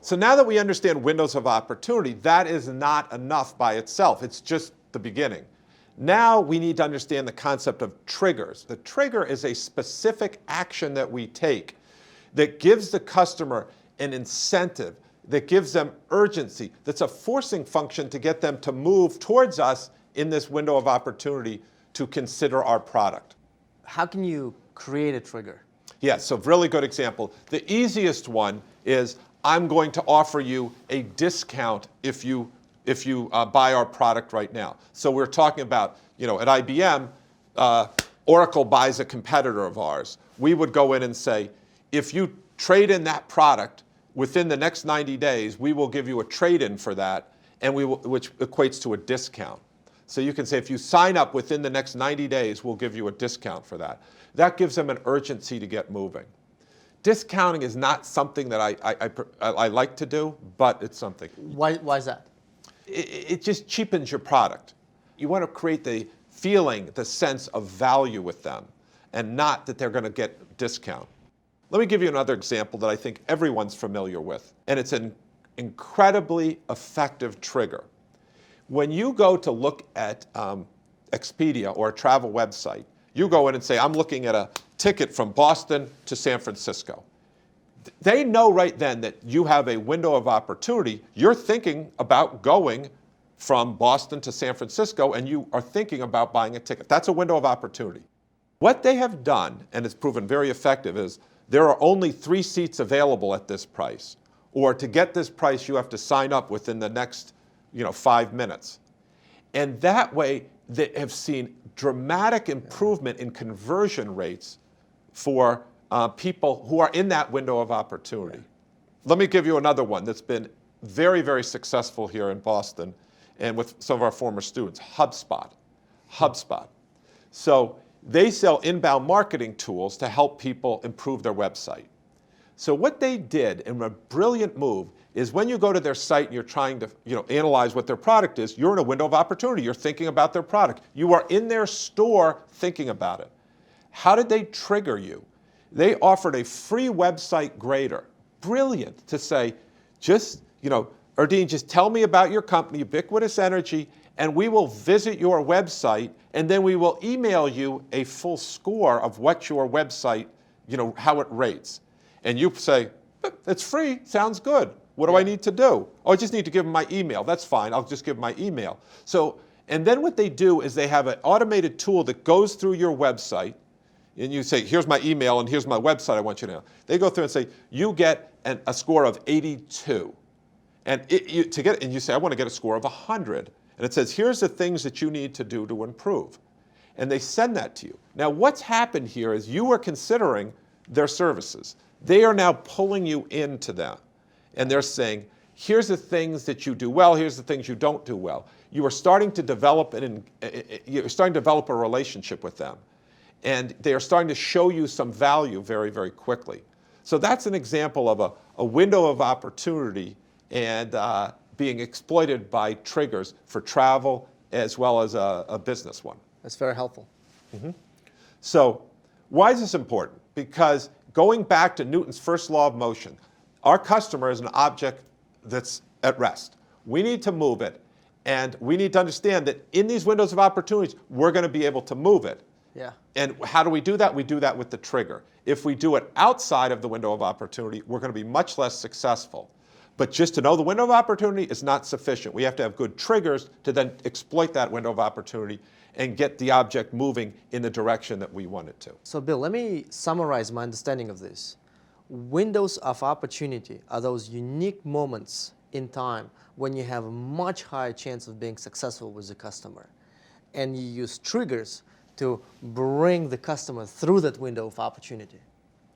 So now that we understand windows of opportunity, that is not enough by itself. It's just the beginning. Now we need to understand the concept of triggers. The trigger is a specific action that we take that gives the customer an incentive, that gives them urgency, that's a forcing function to get them to move towards us in this window of opportunity to consider our product. How can you create a trigger? Yeah, so really good example. The easiest one is I'm going to offer you a discount if you buy our product right now. So we're talking about, at IBM, Oracle buys a competitor of ours. We would go in and say, if you trade in that product within the next 90 days, we will give you a trade-in for that, which equates to a discount. So you can say, if you sign up within the next 90 days, we'll give you a discount for that. That gives them an urgency to get moving. Discounting is not something that I like to do, but it's something. Why is that? It just cheapens your product. You want to create the feeling, the sense of value with them, and not that they're going to get discount. Let me give you another example that I think everyone's familiar with, and it's an incredibly effective trigger. When you go to look at Expedia or a travel website, you go in and say, I'm looking at a ticket from Boston to San Francisco. They know right then that you have a window of opportunity. You're thinking about going from Boston to San Francisco, and you are thinking about buying a ticket. That's a window of opportunity. What they have done, and it's proven very effective, is there are only 3 seats available at this price. Or to get this price, you have to sign up within the next 5 minutes. And that way, they have seen dramatic improvement in conversion rates for people who are in that window of opportunity. Let me give you another one that's been very, very successful here in Boston and with some of our former students, HubSpot. So they sell inbound marketing tools to help people improve their website. So what they did, in a brilliant move, is when you go to their site and you're trying to analyze what their product is, you're in a window of opportunity. You're thinking about their product. You are in their store thinking about it. How did they trigger you? They offered a free website grader. Brilliant, to say, Erdine, just tell me about your company, Ubiquitous Energy, and we will visit your website, and then we will email you a full score of what your website, how it rates. And you say, it's free, sounds good. What do I need to do? Oh, I just need to give them my email. That's fine, I'll just give my email. And then what they do is they have an automated tool that goes through your website, and you say, here's my email and here's my website I want you to know. They go through and say, you get a score of 82. And you say, I want to get a score of 100. And it says, here's the things that you need to do to improve. And they send that to you. Now, what's happened here is you are considering their services. They are now pulling you into them. And they're saying, here's the things that you do well, here's the things you don't do well. You are starting to develop a relationship with them. And they are starting to show you some value very, very quickly. So that's an example of a window of opportunity and being exploited by triggers for travel as well as a business one. That's very helpful. Mm-hmm. So why is this important? Because going back to Newton's first law of motion, our customer is an object that's at rest. We need to move it, and we need to understand that in these windows of opportunities, we're going to be able to move it. Yeah. And how do we do that? We do that with the trigger. If we do it outside of the window of opportunity, we're going to be much less successful. But just to know the window of opportunity is not sufficient. We have to have good triggers to then exploit that window of opportunity and get the object moving in the direction that we want it to. So Bill, let me summarize my understanding of this. Windows of opportunity are those unique moments in time when you have a much higher chance of being successful with the customer. And you use triggers to bring the customer through that window of opportunity.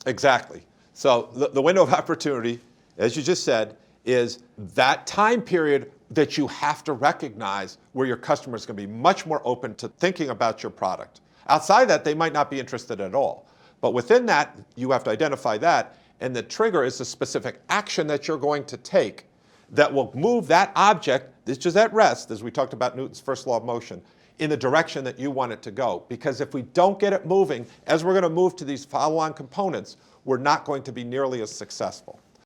Exactly. So the window of opportunity, as you just said, is that time period that you have to recognize where your customer is going to be much more open to thinking about your product. Outside that, they might not be interested at all. But within that, you have to identify that, and the trigger is the specific action that you're going to take that will move that object, which is at rest, as we talked about Newton's first law of motion, in the direction that you want it to go. Because if we don't get it moving, as we're going to move to these follow-on components, we're not going to be nearly as successful.